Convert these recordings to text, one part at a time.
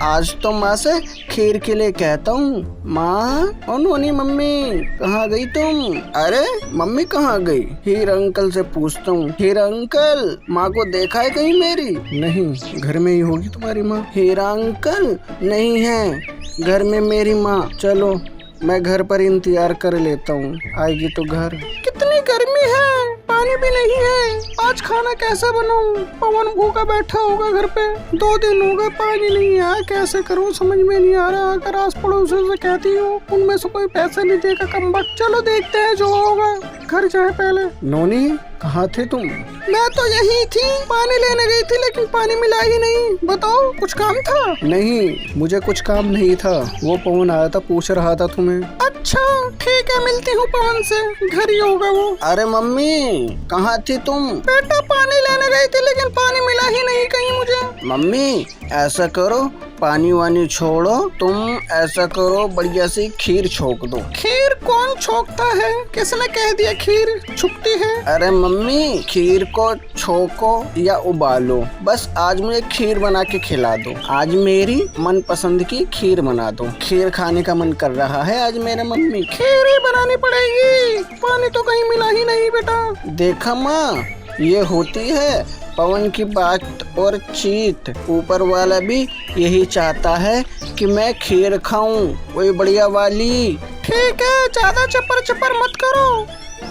आज तो माँ से खीर के लिए कहता हूँ। माँ और नोनी मम्मी कहाँ गई तुम? अरे मम्मी कहाँ गई? हीर अंकल से पूछता हूँ। हीर अंकल, माँ को देखा है कहीं मेरी? नहीं, घर में ही होगी तुम्हारी माँ। हीरा अंकल नहीं है घर में मेरी माँ। चलो मैं घर पर इंतजार कर लेता हूँ, आएगी तो घर। कितनी गर्मी है, पानी भी नहीं है। आज खाना कैसे बनाऊं? पवन भूखा बैठा होगा घर पे। 2 दिन हो गए पानी नहीं आया, कैसे करूं समझ में नहीं आ रहा। अगर आस पड़ोसियों से कहती हूँ, उनमें से कोई पैसे नहीं देगा कमबख्त। चलो देखते हैं जो होगा, घर जाए पहले। नोनी कहाँ थे तुम? मैं तो यही थी, पानी लेने गई थी लेकिन पानी मिला ही नहीं। बताओ कुछ काम था? नहीं, मुझे कुछ काम नहीं था। वो पवन आया था, पूछ रहा था तुम्हें। अच्छा ठीक है, मिलती हूँ पवन से, घर ही होगा वो। अरे मम्मी कहाँ थी तुम? बेटा पानी लेने गई थी लेकिन पानी मिला ही नहीं कहीं मुझे। मम्मी ऐसा करो, पानी वानी छोड़ो, तुम ऐसा करो बढ़िया सी खीर छोक दो। खीर कौन छोकता है? किसने कह दिया खीर छुकती है? अरे मम्मी खीर को छोको या उबालो, बस आज मुझे खीर बना के खिला दो। आज मेरी मनपसंद की खीर बना दो। खीर खाने का मन कर रहा है आज मेरे मम्मी। खीर ही बनानी पड़ेगी, पानी तो कहीं मिला ही नहीं बेटा। देखा माँ, ये होती है पवन की बात और चीत। ऊपर वाला भी यही चाहता है कि मैं खीर खाऊं, वही बढ़िया वाली। ठीक है, ज्यादा चपर चपर मत करो,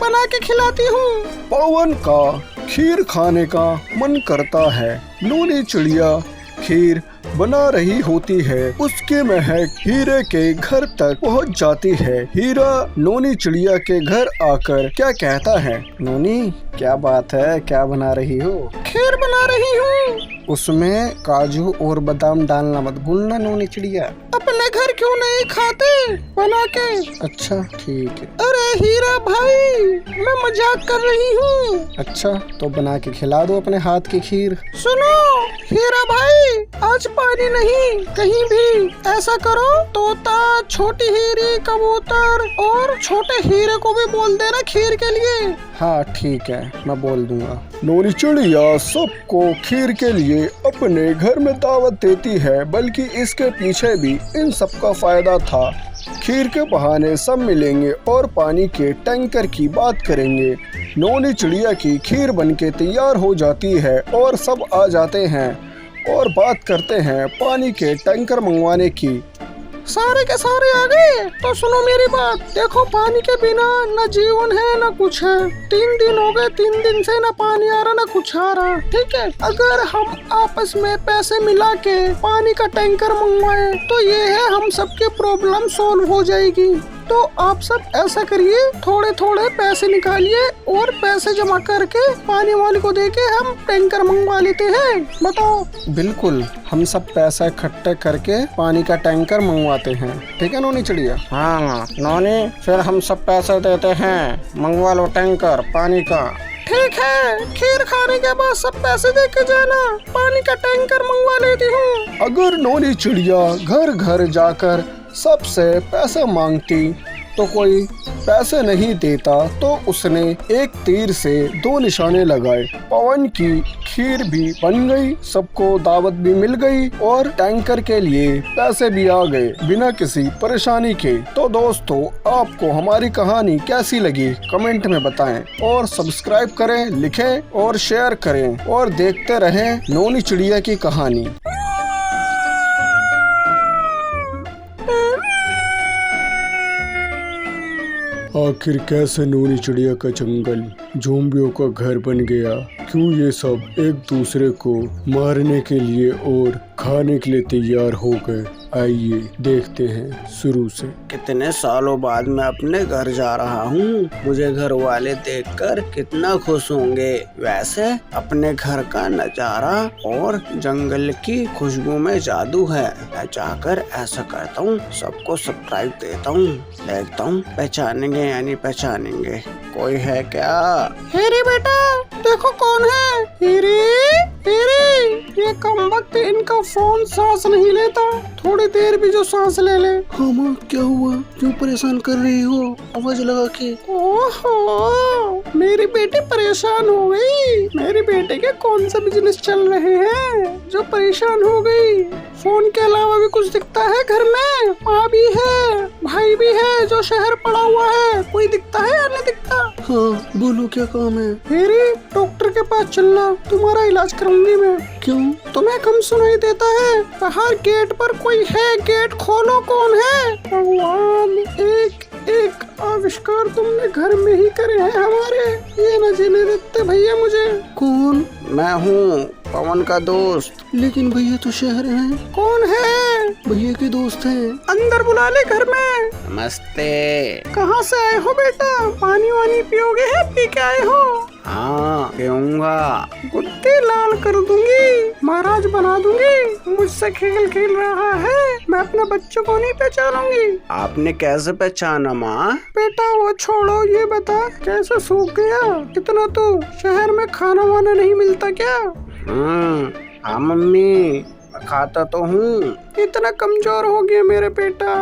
बना के खिलाती हूँ। पवन का खीर खाने का मन करता है। नूनी चिड़िया खीर बना रही होती है, उसकी महक हीरे के घर तक पहुंच जाती है। हीरा नोनी चिड़िया के घर आकर क्या कहता है? नोनी क्या बात है, क्या बना रही हो? खीर बना रही हूँ। उसमें काजू और बादाम डालना मत भूलना नोनी चिड़िया। अपने घर क्यों नहीं खाते बना के? अच्छा ठीक है। अरे हीरा भाई, मैं मजाक कर रही हूँ। अच्छा तो बना के खिला दो अपने हाथ की खीर। सुनो हीरा भाई, आज पानी नहीं कहीं भी। ऐसा करो, तोता, छोटी हीरी, कबूतर और छोटे हीरे को भी बोल देना खीर के लिए। हाँ ठीक है, मैं बोल दूंगा। नोनी चिड़िया सबको खीर के लिए अपने घर में दावत देती है, बल्कि इसके पीछे भी इन सबका फायदा था। खीर के बहाने सब मिलेंगे और पानी के टैंकर की बात करेंगे। नोनी चिड़िया की खीर बनके तैयार हो जाती है और सब आ जाते हैं और बात करते हैं पानी के टैंकर मंगवाने की। सारे के सारे आ गए तो सुनो मेरी बात। देखो पानी के बिना न जीवन है न कुछ है। 3 दिन हो गए, 3 दिन से न पानी आ रहा न कुछ आ रहा। ठीक है, अगर हम आपस में पैसे मिला के पानी का टैंकर मंगवाए तो ये है हम सबकी प्रॉब्लम सॉल्व हो जाएगी। तो आप सब ऐसा करिए, थोड़े थोड़े पैसे निकालिए और पैसे जमा करके पानी वाले को देके हम टैंकर मंगवा लेते हैं। बताओ। बिल्कुल, हम सब पैसा इकट्ठे करके पानी का टैंकर मंगवाते हैं। ठीक है नोनी चिड़िया? हाँ नोनी, फिर हम सब पैसे देते हैं, मंगवा लो टैंकर पानी का। ठीक है, खीर खाने के बाद सब पैसे दे के जाना, पानी का टैंकर मंगवा लेती हूँ। अगर नोनी चिड़िया घर घर जाकर सबसे पैसे मांगती तो कोई पैसे नहीं देता, तो उसने एक तीर से 2 निशाने लगाए। पवन की खीर भी बन गई, सबको दावत भी मिल गई और टैंकर के लिए पैसे भी आ गए बिना किसी परेशानी के। तो दोस्तों, आपको हमारी कहानी कैसी लगी कमेंट में बताएं और सब्सक्राइब करें, लिखें और शेयर करें और देखते रहें नोनी चिड़िया की कहानी। आखिर कैसे नोनी चिड़िया का जंगल ज़ोंबियों का घर बन गया? क्यों ये सब एक दूसरे को मारने के लिए और खाने के लिए तैयार हो गए? आइए देखते हैं शुरू से। कितने सालों बाद मैं अपने घर जा रहा हूँ, मुझे घर वाले देखकर कितना खुश होंगे। वैसे अपने घर का नजारा और जंगल की खुशबू में जादू है। मैं जाकर ऐसा करता हूँ, सबको सरप्राइज देता हूँ, देखता हूँ पहचानेंगे या नहीं पहचानेंगे। कोई है क्या? हेरी बेटा, देखो कौन है। हेरी, तेरे ये कमबख्त इनका फोन सांस नहीं लेता, थोड़ी देर भी जो सांस ले ले। हाँ माँ, क्या हुआ? क्यों परेशान कर रही हो आवाज लगा के? ओहो, मेरी बेटी परेशान हो गई। मेरी बेटे के कौन सा बिजनेस चल रहे हैं जो परेशान हो गई? फोन के अलावा भी कुछ दिखता है घर में? माँ भी है, भाई भी है जो शहर पड़ा हुआ है, कोई दिखता है या नहीं दिखता? हाँ बोलो, क्या काम है? मेरी डॉक्टर के पास चलना, तुम्हारा इलाज कराऊंगी मैं। क्यों? तुम्हें कम सुनाई देता है? बाहर गेट पर कोई है, गेट खोलो। कौन है? भगवान, एक आविष्कार तुमने घर में ही करे हैं हमारे, ये न जीने देते भैया मुझे। कौन? मैं हूँ, पवन का दोस्त। लेकिन भैया तो शहर हैं। कौन है? भैया के दोस्त हैं। अंदर बुला ले घर में। नमस्ते। कहाँ से आए हो बेटा? पानी वानी पियोगे है? पी के आए हो? हाँ पीऊंगा। गुद्दे लाल कर दूंगी, महाराज बना दूंगी। मुझसे खेल रहा है, मैं अपने बच्चों को नहीं पहचानूंगी। आपने कैसे पहचाना माँ? बेटा वो छोड़ो, ये बता कैसे सूख गया इतना? तो शहर में खाना वाना नहीं मिलता क्या? हाँ मम्मी, खाता तो हूँ। इतना कमजोर हो गया मेरे बेटा।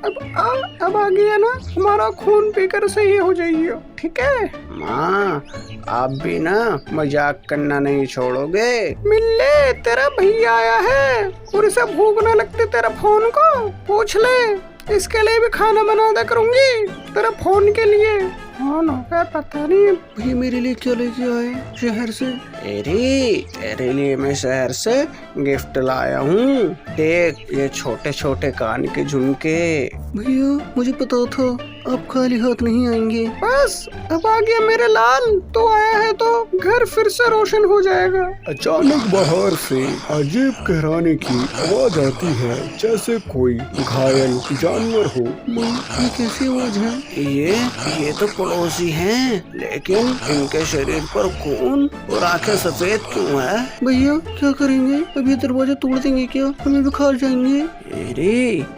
अब आ गया ना, हमारा खून पीकर सही हो जाइए, ठीक है? माँ आप भी ना मजाक करना नहीं छोड़ोगे? मिलने तेरा भैया आया है और इसे भूख न लगती तेरा फोन को, पूछ ले। इसके लिए भी खाना बना दे करूंगी तेरा फोन के लिए। हाँ ना, पता नहीं भैया मेरे लिए क्या लेके आए शहर से? तेरे लिए मैं शहर से गिफ्ट लाया हूँ। देख, ये छोटे छोटे कान के झुमके। भैया मुझे पता था आप खाली हाथ नहीं आएंगे। बस अब आ गया मेरे लाल, तो आया है तो घर फिर से रोशन हो जाएगा। अचानक बाहर से अजीब कहराने की आवाज आती है, जैसे कोई घायल जानवर हो। माँ ये कैसी आवाज है? ये तो पड़ोसी हैं, लेकिन इनके शरीर पर खून और आंखें सफेद क्यों है? भैया क्या करेंगे? अभी दरवाजा तोड़ देंगे क्या? हमें भी खा जाएंगे।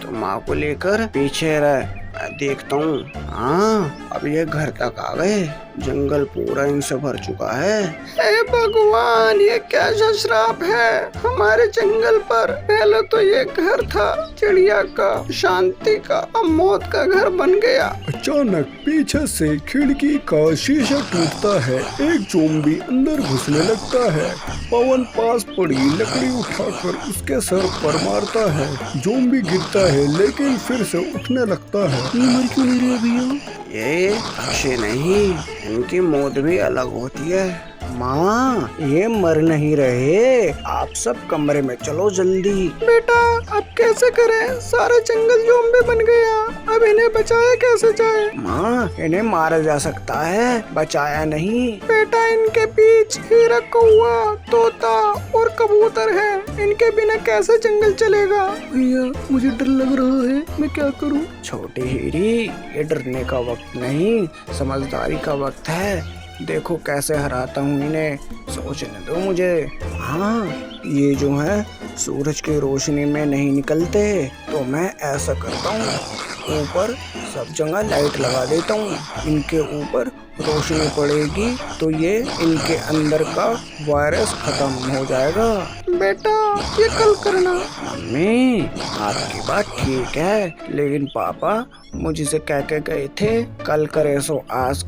तो माँ को लेकर पीछे रह, मैं देखता हूँ। हाँ अब ये घर तक आ गए, जंगल पूरा इनसे भर चुका है। हे भगवान, ये कैसा श्राप है हमारे जंगल पर? पहले तो ये घर था चिड़िया का, शांति का, अब मौत का घर बन गया। अचानक पीछे से खिड़की का शीशा टूटता है, एक ज़ोंबी अंदर घुसने लगता है। पवन पास पड़ी लकड़ी उठाकर उसके सर पर मारता है। ज़ोंबी गिरता है लेकिन फिर से उठने लगता है। ये मर क्यों नहीं रहे भैया? ये अक्षय नहीं, इनकी मौत भी अलग होती है। माँ ये मर नहीं रहे, आप सब कमरे में चलो जल्दी। बेटा अब कैसे करें? सारा जंगल ज़ोंबी बन गया, अब इन्हें बचाया कैसे जाए? माँ इन्हें मारा जा सकता है, बचाया नहीं। बेटा इनके बीच हीरा, कौवा, तोता और कबूतर है, इनके बिना कैसे जंगल चलेगा? भैया मुझे डर लग रहा है, मैं क्या करूँ? छोटी हीरी, ये डरने का वक्त नहीं, समझदारी का वक्त है। देखो कैसे हराता हूँ इन्हें, सोचने दो मुझे। हाँ ये जो है सूरज की रोशनी में नहीं निकलते, तो मैं ऐसा करता हूँ, ऊपर सब जगह लाइट लगा देता हूँ। इनके ऊपर रोशनी पड़ेगी तो ये इनके अंदर का वायरस खत्म हो जाएगा। बेटा ये कल करना। मम्मी आपकी बात ठीक है, लेकिन पापा मुझसे कह के गए थे कल करे सो आज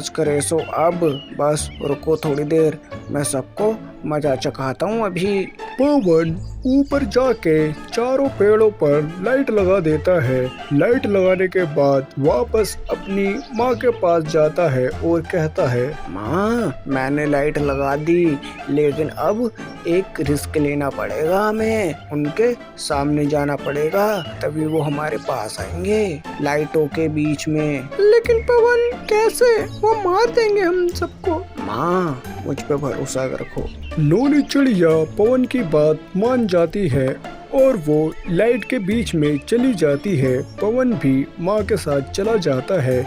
करे सो अब। बस रुको थोड़ी देर, मैं सबको मजा चखाता हूँ अभी। पवन ऊपर जाके चारों पेड़ों पर लाइट लगा देता है। लाइट लगाने के बाद वापस अपनी माँ के पास जाता है और कहता है, माँ मैंने लाइट लगा दी, लेकिन अब एक रिस्क लेना पड़ेगा हमें। उनके सामने जाना पड़ेगा, तभी वो हमारे पास आएंगे लाइटों के बीच में। लेकिन पवन कैसे? वो मार देंगे हम सबको। माँ मुझ पे भरोसा रखो। नोनी चिड़िया पवन की बात मान जाती है और वो लाइट के बीच में चली जाती है। पवन भी माँ के साथ चला जाता है।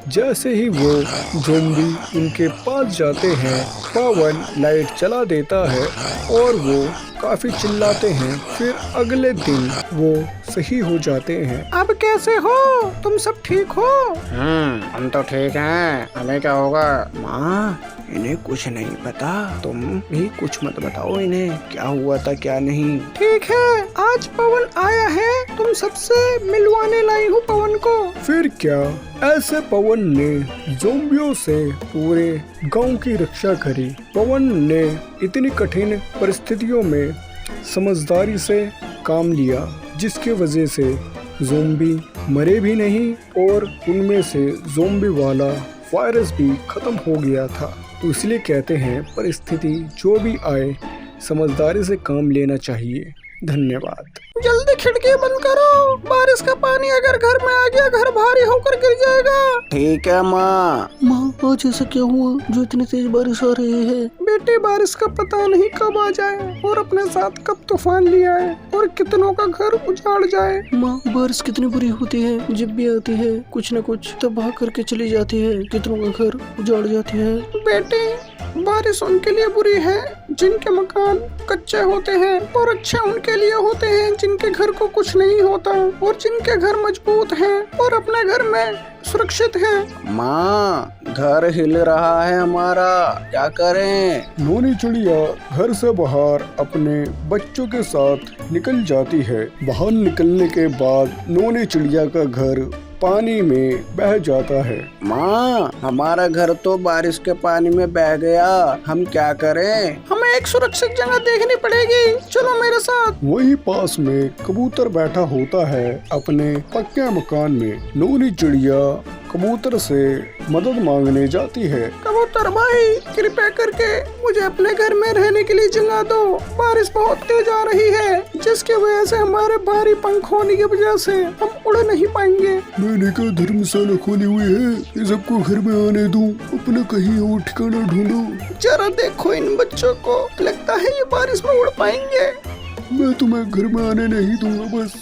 जैसे ही वो ज़ोंबी उनके पास जाते हैं, पवन लाइट चला देता है और वो काफी चिल्लाते हैं। फिर अगले दिन वो सही हो जाते हैं। अब कैसे हो? तुम सब ठीक हो? हम तो ठीक हैं। हमें क्या होगा? माँ, इन्हें कुछ नहीं पता। तुम भी कुछ मत बताओ इन्हें, क्या हुआ था क्या नहीं। ठीक है, आज पवन आया है, तुम सबसे मिलवाने लाई हूँ पवन को। फिर क्या, ऐसे पवन ने ज़ोंबियों से पूरे गांव की रक्षा करी। पवन ने इतनी कठिन परिस्थितियों में समझदारी से काम लिया, जिसकी वजह से ज़ोंबी मरे भी नहीं और उनमें से ज़ोंबी वाला वायरस भी खत्म हो गया था। तो इसलिए कहते हैं, परिस्थिति जो भी आए समझदारी से काम लेना चाहिए। धन्यवाद। जल्दी खिड़की बंद करो, बारिश का पानी अगर घर में आ गया घर भारी होकर गिर जाएगा। ठीक है माँ। माँ, आज ऐसा क्या हुआ जो इतनी तेज बारिश आ रही है? बेटे, बारिश का पता नहीं कब आ जाए और अपने साथ कब तूफान लिया है और कितनों का घर उजाड़ जाए। माँ, बारिश कितनी बुरी होती है, जब भी आती है कुछ न कुछ तबाह करके चली जाती है, कितनों का घर उजाड़ जाती है। बेटे, बारिश उनके लिए बुरी है जिनके मकान कच्चे होते हैं और अच्छे उनके लिए होते हैं जिनके घर को कुछ नहीं होता और जिनके घर मजबूत हैं और अपने घर में सुरक्षित हैं। माँ, घर हिल रहा है हमारा, क्या करें? नोनी चिड़िया घर से बाहर अपने बच्चों के साथ निकल जाती है। बाहर निकलने के बाद नोनी चिड़िया का घर पानी में बह जाता है। माँ, हमारा घर तो बारिश के पानी में बह गया, हम क्या करें? हमें एक सुरक्षित जगह देखनी पड़ेगी, चलो मेरे साथ। वही पास में कबूतर बैठा होता है अपने पक्के मकान में। नोनी चिड़िया कबूतर से मदद मांगने जाती है। कबूतर भाई, कृपया करके मुझे अपने घर में रहने के लिए जगह दो। बारिश बहुत तेज आ रही है, जिसकी वजह से हमारे भारी पंख होने की वजह से हम उड़ नहीं पाएंगे। मैंने क्या धर्मशाला खोली हुई है, ये सबको घर में आने दूं? अपना कहीं और ठिकाना ढूंढो। जरा देखो इन बच्चों को, लगता है ये बारिश में उड़ पाएंगे। मैं तुम्हें घर में आने नहीं दूंगा, बस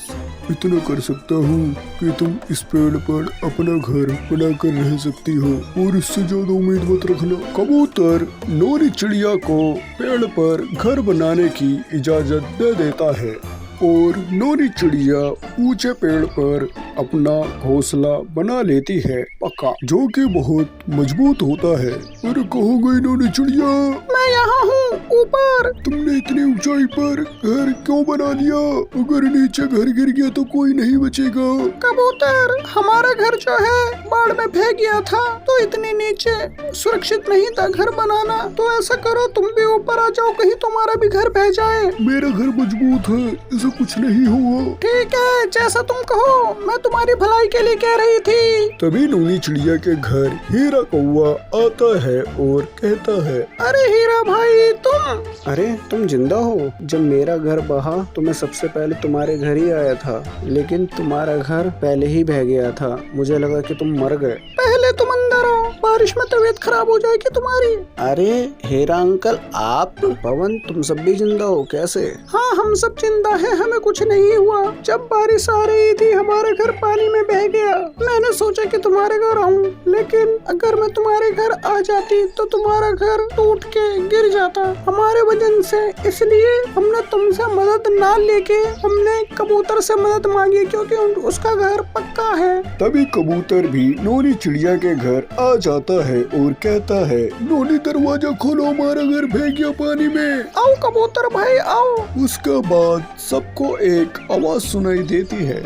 इतना कर सकता हूँ कि तुम इस पेड़ पर अपना घर बनाकर रह सकती हो और इससे ज्यादा उम्मीद मत रखना। कबूतर नोनी चिड़िया को पेड़ पर घर बनाने की इजाजत दे देता है और नोनी चिड़िया ऊंचे पेड़ पर अपना घोंसला बना लेती है, पक्का, जो कि बहुत मजबूत होता है। अरे कहाँ गई नोनी चिड़िया? मैं यहाँ हूँ, ऊपर। तुमने इतनी ऊंचाई पर घर क्यों बना लिया? अगर नीचे घर गिर गया तो कोई नहीं बचेगा। कबूतर, हमारा घर जो है बाढ़ में बह गया था, तो इतने नीचे सुरक्षित नहीं था घर बनाना। तो ऐसा करो, तुम भी ऊपर आ जाओ, कहीं तुम्हारा भी घर बह जाए। मेरा घर मजबूत है, ऐसा कुछ नहीं हुआ। ठीक है, जैसा तुम कहो, मैं तुम्हारी भलाई के लिए कह रही थी। तभी नोनी चिड़िया के घर हीरा कौवा आता है और कहता है, अरे हीरा भाई, तुम? अरे तुम जिंदा हो? जब मेरा घर बहा तो मैं सबसे पहले तुम्हारे घर ही आया था, लेकिन तुम्हारा घर पहले ही बह गया था। मुझे लगा कि तुम मर गए। पहले तुम अंदर आओ, बारिश में तबीयत खराब हो जाएगी तुम्हारी। अरे हीरा अंकल, आप? पवन, तुम सब भी जिंदा हो? कैसे? हाँ, हम सब जिंदा हैं, हमें कुछ नहीं हुआ। जब बारिश आ रही थी हमारा घर पानी में बह गया। मैंने सोचा कि तुम्हारे घर आऊं, लेकिन अगर मैं तुम्हारे घर आ जाती तो तुम्हारा घर टूट के गिर जाता हमारे वजन से। इसलिए हमने तुमसे मदद ना लेके हमने कबूतर से मदद मांगी, क्योंकि उसका घर पक्का है। तभी कबूतर भी नोनी चिड़िया के घर आ जाता है और कहता है, नोनी दरवाजा खोलो, हमारा घर बह गया पानी में। आओ कबूतर भाई, आओ। उसके बाद सबको एक आवाज सुनाई देती है,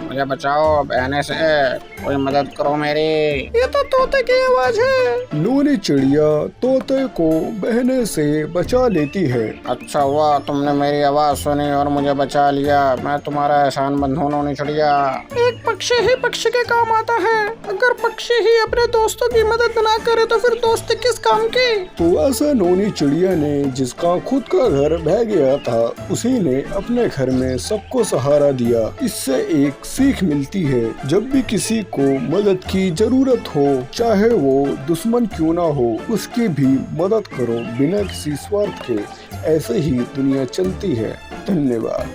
मुझे बचाओ बहने से, कोई मदद करो मेरी। ये तो तोते की आवाज है। नोनी चिड़िया तोते को बहने से बचा लेती है। अच्छा हुआ तुमने मेरी आवाज सुनी और मुझे बचा लिया, मैं तुम्हारा एहसानमंद हूँ नोनी चिड़िया। एक पक्षी ही पक्षी के काम आता है, अगर पक्षी ही अपने दोस्तों की मदद ना करे तो फिर दोस्ती किस काम की? तो ऐसा नोनी चिड़िया ने, जिसका खुद का घर बह गया था, उसी ने अपने घर में सबको सहारा दिया। इससे एक सीख मिलती है, जब भी किसी को मदद की जरूरत हो, चाहे वो दुश्मन क्यों ना हो, उसकी भी मदद करो बिना किसी स्वार्थ के। ऐसे ही दुनिया चलती है। धन्यवाद।